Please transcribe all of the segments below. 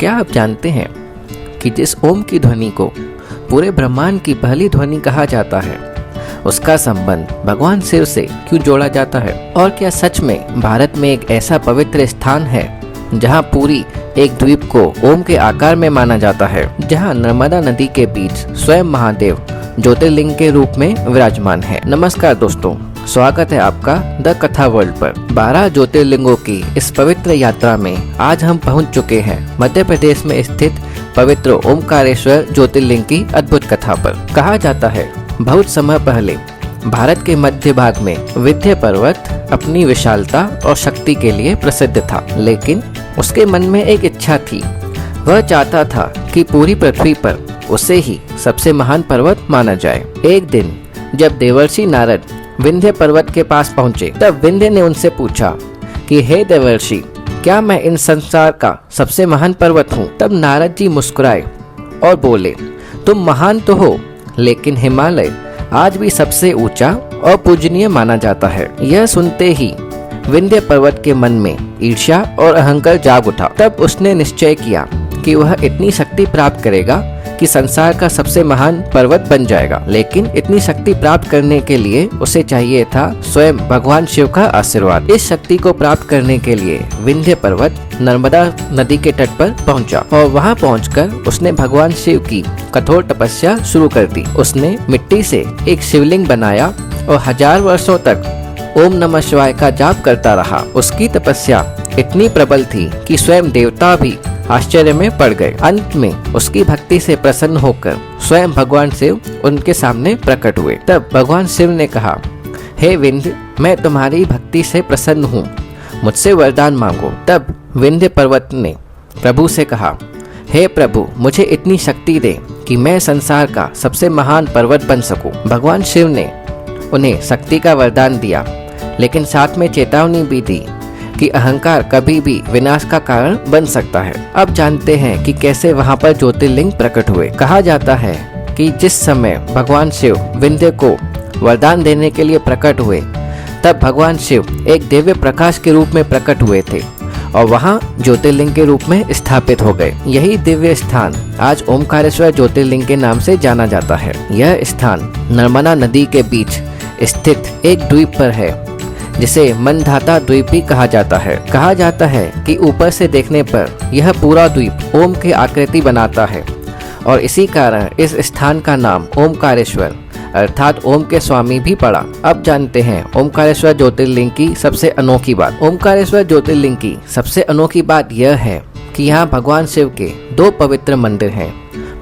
क्या आप जानते हैं कि जिस ओम की ध्वनि को पूरे ब्रह्मांड की पहली ध्वनि कहा जाता है, उसका संबंध भगवान शिव से क्यों जोड़ा जाता है? और क्या सच में भारत में एक ऐसा पवित्र स्थान है जहां पूरी एक द्वीप को ओम के आकार में माना जाता है, जहां नर्मदा नदी के बीच स्वयं महादेव ज्योतिर्लिंग के रूप में विराजमान है। नमस्कार दोस्तों, स्वागत है आपका द कथा वर्ल्ड पर। 12 ज्योतिर्लिंगों की इस पवित्र यात्रा में आज हम पहुंच चुके हैं मध्य प्रदेश में स्थित पवित्र ओमकारेश्वर ज्योतिर्लिंग की अद्भुत कथा पर। कहा जाता है बहुत समय पहले भारत के मध्य भाग में विंध्य पर्वत अपनी विशालता और शक्ति के लिए प्रसिद्ध था, लेकिन उसके मन में एक इच्छा थी। वह चाहता था कि पूरी पृथ्वी पर उसे ही सबसे महान पर्वत माना जाए। एक दिन जब देवर्षि नारद विंध्य पर्वत के पास पहुंचे, तब विंध्य ने उनसे पूछा कि हे देवर्षि, क्या मैं इन संसार का सबसे महान पर्वत हूँ? तब नारद जी मुस्कुराए और बोले, तुम महान तो हो, लेकिन हिमालय आज भी सबसे ऊंचा और पूजनीय माना जाता है। यह सुनते ही विंध्य पर्वत के मन में ईर्ष्या और अहंकार जाग उठा। तब उसने निश्चय किया कि वह इतनी शक्ति प्राप्त करेगा कि संसार का सबसे महान पर्वत बन जाएगा। लेकिन इतनी शक्ति प्राप्त करने के लिए उसे चाहिए था स्वयं भगवान शिव का आशीर्वाद। इस शक्ति को प्राप्त करने के लिए विंध्य पर्वत नर्मदा नदी के तट पर पहुंचा और वहां पहुंचकर उसने भगवान शिव की कठोर तपस्या शुरू कर दी। उसने मिट्टी से एक शिवलिंग बनाया और 1000 वर्षों तक ओम नमः शिवाय का जाप करता रहा। उसकी तपस्या इतनी प्रबल थी कि स्वयं देवता भी आश्चर्य में पड़ गए। अंत में उसकी भक्ति से प्रसन्न होकर स्वयं भगवान शिव उनके सामने प्रकट हुए। तब भगवान शिव ने कहा, हे विंध्य, मैं तुम्हारी भक्ति से प्रसन्न हूँ, मुझसे वरदान मांगो। तब विंध्य पर्वत ने प्रभु से कहा, हे प्रभु, मुझे इतनी शक्ति दे कि मैं संसार का सबसे महान पर्वत बन सकूं। भगवान शिव ने उन्हें शक्ति का वरदान दिया, लेकिन साथ में चेतावनी भी दी कि अहंकार कभी भी विनाश का कारण बन सकता है। अब जानते हैं कि कैसे वहां पर ज्योतिर्लिंग प्रकट हुए। कहा जाता है कि जिस समय भगवान शिव विंध्य को वरदान देने के लिए प्रकट हुए, तब भगवान शिव एक दिव्य प्रकाश के रूप में प्रकट हुए थे और वहां ज्योतिर्लिंग के रूप में स्थापित हो गए। यही दिव्य स्थान आज ओमकारेश्वर ज्योतिर्लिंग के नाम से जाना जाता है। यह स्थान नर्मदा नदी के बीच स्थित एक द्वीप पर है, जिसे मनधाता द्वीप भी कहा जाता है। कहा जाता है कि ऊपर से देखने पर यह पूरा द्वीप ओम की आकृति बनाता है और इसी कारण इस स्थान का नाम ओमकारेश्वर अर्थात ओम के स्वामी भी पड़ा। अब जानते हैं ओमकारेश्वर ज्योतिर्लिंग की सबसे अनोखी बात। ओमकारेश्वर ज्योतिर्लिंग की सबसे अनोखी बात यह है कि यहाँ भगवान शिव के 2 पवित्र मंदिर हैं।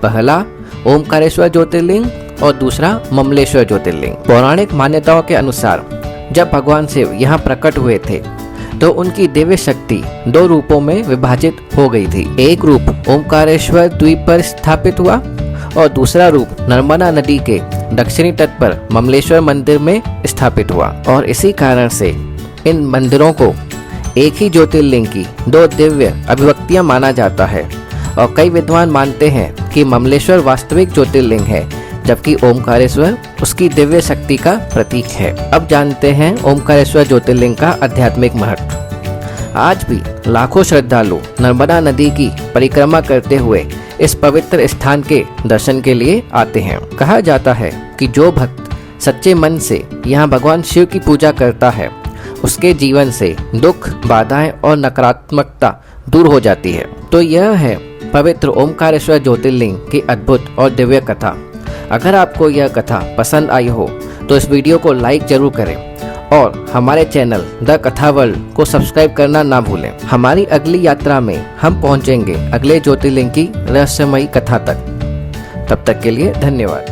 पहला ओमकारेश्वर ज्योतिर्लिंग और दूसरा ममलेश्वर ज्योतिर्लिंग। पौराणिक मान्यताओं के अनुसार जब भगवान शिव यहाँ प्रकट हुए थे, तो उनकी दिव्य शक्ति 2 रूपों में विभाजित हो गई थी। एक रूप ओमकारेश्वर द्वीप पर स्थापित हुआ और दूसरा रूप नर्मदा नदी के दक्षिणी तट पर ममलेश्वर मंदिर में स्थापित हुआ। और इसी कारण से इन मंदिरों को एक ही ज्योतिर्लिंग की 2 दिव्य अभिव्यक्तियां माना जाता है और कई विद्वान मानते हैं कि ममलेश्वर वास्तविक ज्योतिर्लिंग है, जबकि ओमकारेश्वर उसकी दिव्य शक्ति का प्रतीक है। अब जानते हैं ओमकारेश्वर ज्योतिर्लिंग का आध्यात्मिक महत्व। आज भी लाखों श्रद्धालु नर्मदा नदी की परिक्रमा करते हुए इस पवित्र स्थान के दर्शन के लिए आते हैं। कहा जाता है कि जो भक्त सच्चे मन से यहाँ भगवान शिव की पूजा करता है, उसके जीवन से दुख, बाधाएं और नकारात्मकता दूर हो जाती है। तो यह है पवित्र ओमकारेश्वर ज्योतिर्लिंग की अद्भुत और दिव्य कथा। अगर आपको यह कथा पसंद आई हो तो इस वीडियो को लाइक जरूर करें और हमारे चैनल द कथा वर्ल्ड को सब्सक्राइब करना ना भूलें। हमारी अगली यात्रा में हम पहुंचेंगे अगले ज्योतिर्लिंग की रहस्यमयी कथा तक। तब तक के लिए धन्यवाद।